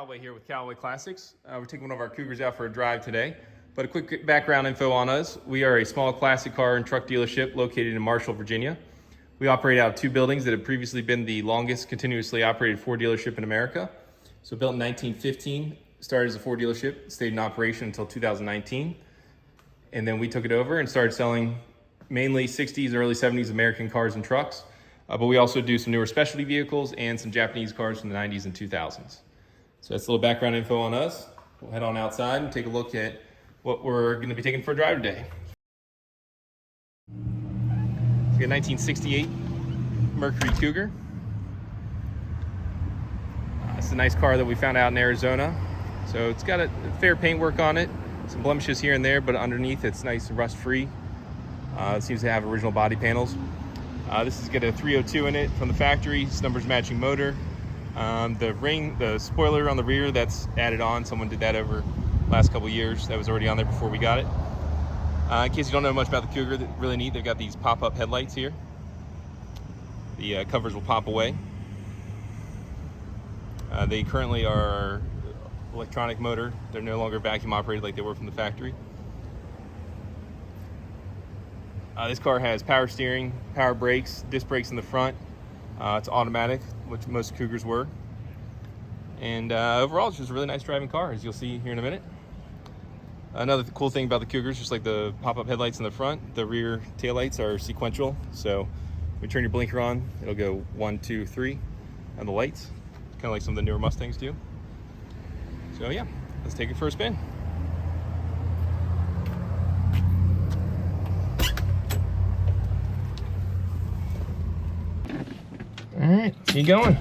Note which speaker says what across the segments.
Speaker 1: Callaway here with Callaway Classics. We're taking one of our Cougars out for a drive today. But a quick background info on us. We are a small classic car and truck dealership located in Marshall, Virginia. We operate out of two buildings that have previously been the longest continuously operated Ford dealership in America. So built in 1915, started as a Ford dealership, stayed in operation until 2019. And then we took it over and started selling mainly 60s, early 70s American cars and trucks. But we also do some newer specialty vehicles and some Japanese cars from the 90s and 2000s. So that's a little background info on us. We'll head on outside and take a look at what we're going to be taking for a drive today. We got a 1968 Mercury Cougar. It's a nice car that we found out in Arizona. So it's got a fair paint work on it, some blemishes here and there, but underneath it's nice and rust-free. It seems to have original body panels. This has got a 302 in it from the factory. This number's matching motor. The spoiler on the rear, that's added on. Someone did that over the last couple years. That was already on there before we got it. In case you don't know much about the Cougar, they're really neat. They've got these pop-up headlights here. The covers will pop away. They currently are electronic motor. They're no longer vacuum operated like they were from the factory. This car has power steering, power brakes, disc brakes in the front. It's automatic, which most Cougars were. And overall, it's just a really nice driving car, as you'll see here in a minute. Another cool thing about the Cougars, just like the pop-up headlights in the front, the rear taillights are sequential. So when you turn your blinker on, it'll go 1, 2, 3 on the lights, kind of like some of the newer Mustangs do. So yeah, let's take it for a spin. All right, keep going.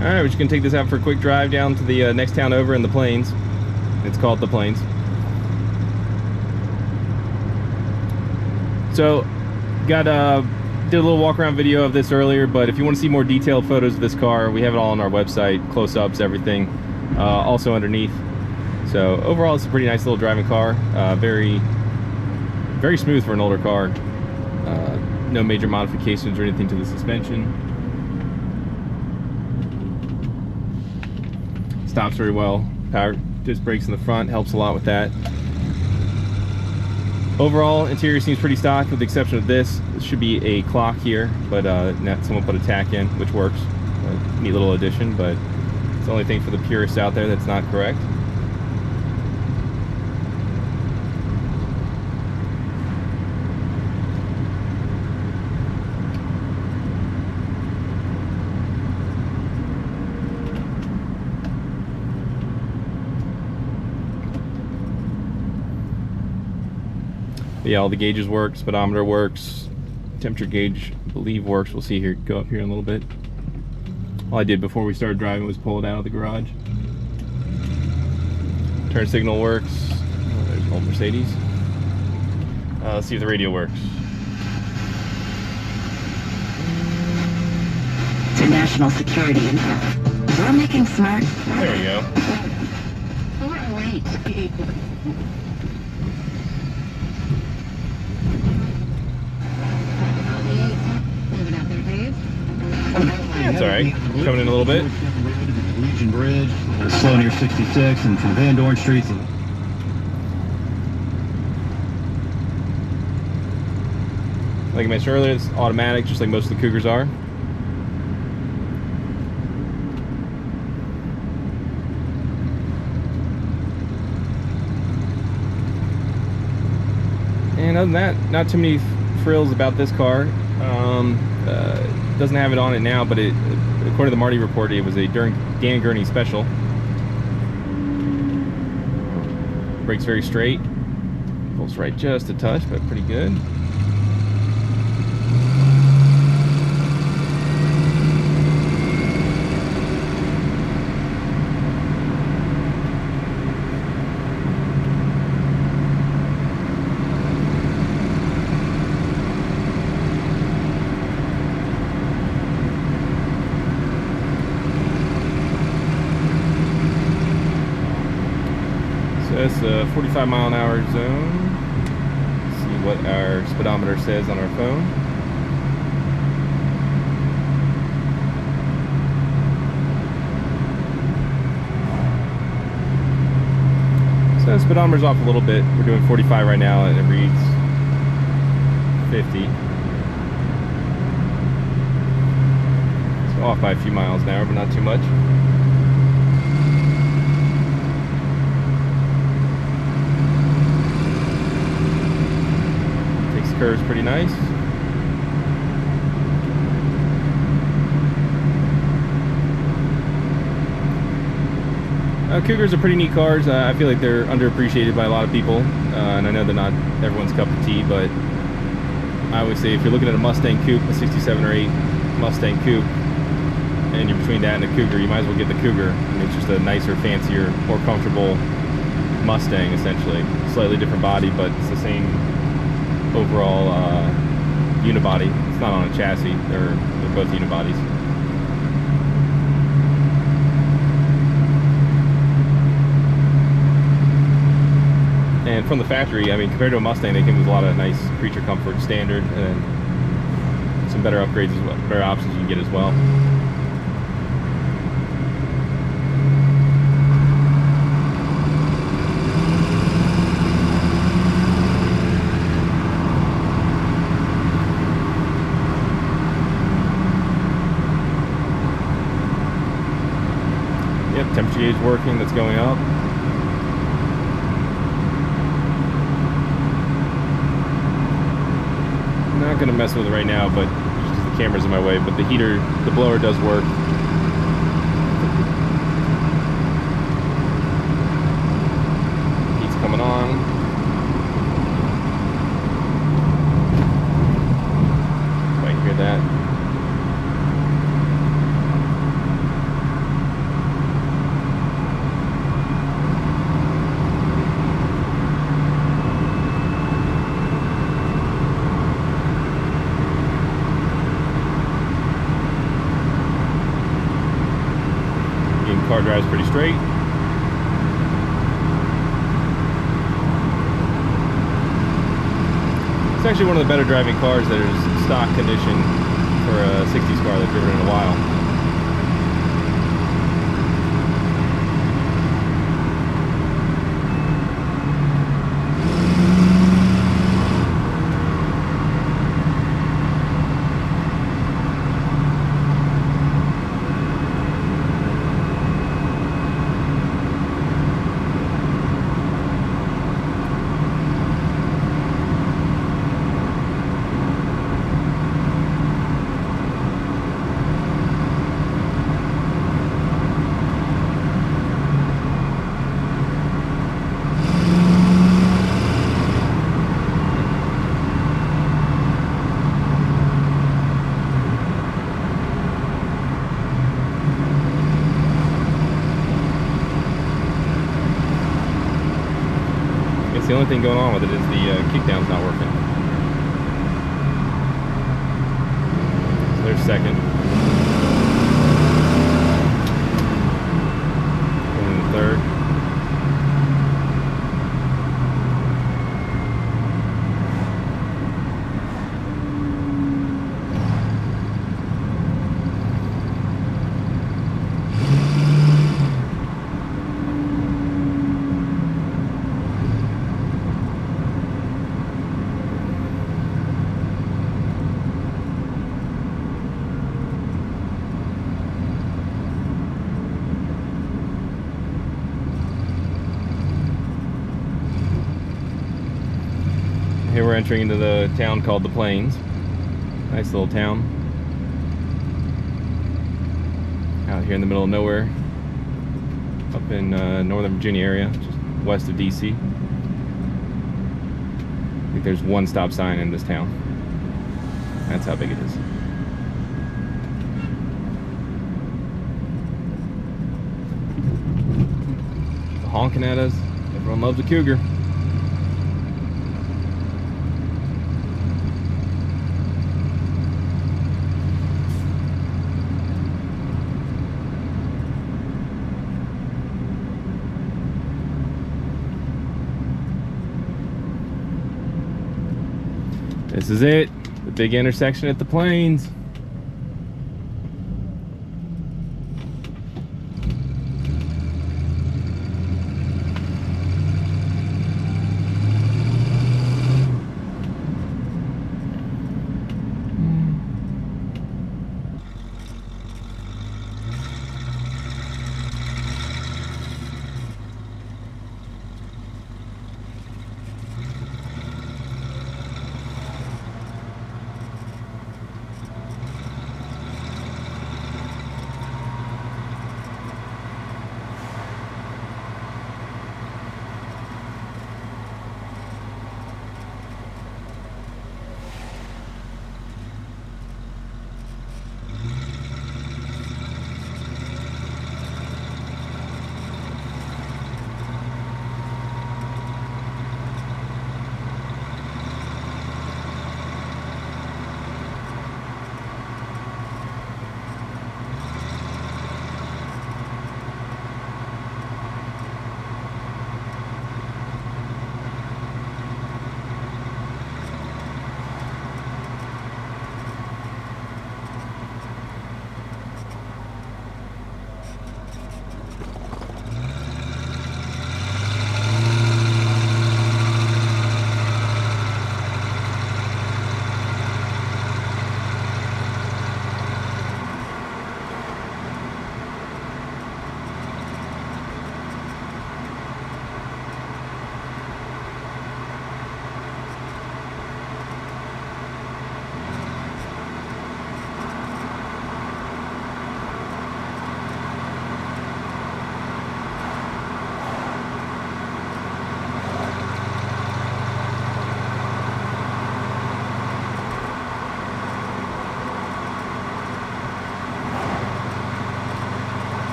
Speaker 1: All right, we're just gonna take this out for a quick drive down to the next town over in the Plains. It's called the Plains. So, did a little walk around video of this earlier, but if you want to see more detailed photos of this car, we have it all on our website, close-ups, everything, also underneath. So overall, it's a pretty nice little driving car. Very smooth for an older car. No major modifications or anything to the suspension. Stops very well. Power disc brakes in the front helps a lot with that. Overall, interior seems pretty stock with the exception of this. This should be a clock here, but someone put a tack in, which works. Neat little addition, but it's the only thing for the purists out there that's not correct. Yeah, all the gauges work, speedometer works, temperature gauge, I believe works. We'll see here, go up here in a little bit. All I did before we started driving was pull it out of the garage. Turn signal works. Oh, there's an old Mercedes. Let's see if the radio works.
Speaker 2: To national security info. We're making smart.
Speaker 1: There you go.
Speaker 2: All right.
Speaker 1: That's all right. Coming in a little bit.
Speaker 3: Legion Bridge, slow near 66, and from Van Dorn Streets.
Speaker 1: Like I mentioned earlier, it's automatic, just like most of the Cougars are. And other than that, not too many frills about this car. Doesn't have it on it now, but according to the Marty report, it was a Dan Gurney special. Brakes very straight. Pulls right just a touch, but pretty good. That's a 45-mile-an-hour zone. Let's see what our speedometer says on our phone. So the speedometer's off a little bit. We're doing 45 right now, and it reads 50. So off by a few miles an hour, but not too much. Takes the curves pretty nice. Cougars are pretty neat cars. I feel like they're underappreciated by a lot of people, and I know they're not everyone's cup of tea, but I would say if you're looking at a Mustang Coupe, a 67 or 8 Mustang Coupe, and you're between that and a Cougar, you might as well get the Cougar. I mean, it's just a nicer, fancier, more comfortable Mustang, essentially. Slightly different body, but it's the same overall unibody. It's not on a chassis. They're both unibodies. And from the factory, I mean, compared to a Mustang, they came with a lot of nice creature comfort standard, and some better upgrades as well, better options you can get as well. Yep, temperature gauge working, that's going up. Not going to mess with it right now, but just the camera's in my way. But the heater, the blower does work. Heat's coming on. If I can hear that. Car drives pretty straight. It's actually one of the better driving cars that is stock condition for a 60s car that I've driven in a while. The only thing going on with it is the kickdown's not working. So there's second. And the third. Here we're entering into the town called The Plains. Nice little town. Out here in the middle of nowhere. Up in Northern Virginia area, just west of DC. I think there's one stop sign in this town. That's how big it is. Honking at us. Everyone loves a Cougar. This is it, the big intersection at the Plains.